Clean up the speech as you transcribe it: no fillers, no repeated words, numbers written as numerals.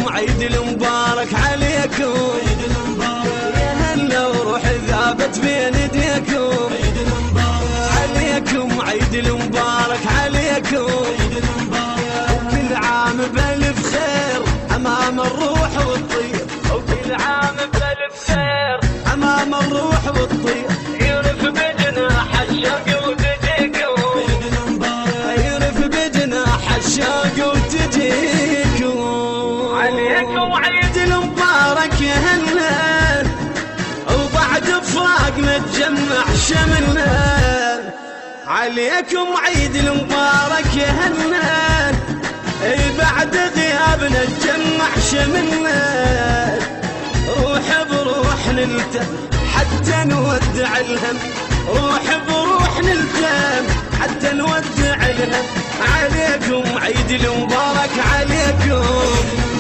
عليكم عيد المبارك عليكم، يا هلا وروح ذابت بين ايديكم، عليكم عيد المبارك عليكم، وكل عام بألف خير أمام الروح والطير، وكل عام بألف خير أمام الروح والطير، يرف بجناح الشوق وتجيكم، يرف بجناح الشوق وتجيكم، عليكم عيد المبارك يا هلا، وبعد فراق نتجمع شملنا، عليكم عيد المبارك يا هلا، بعد غياب نتجمع شملنا، روح بروح نلتم حتى نودع الهم، روح بروح نلتم حتى نودع الهم، عليكم عيد المبارك عليكم.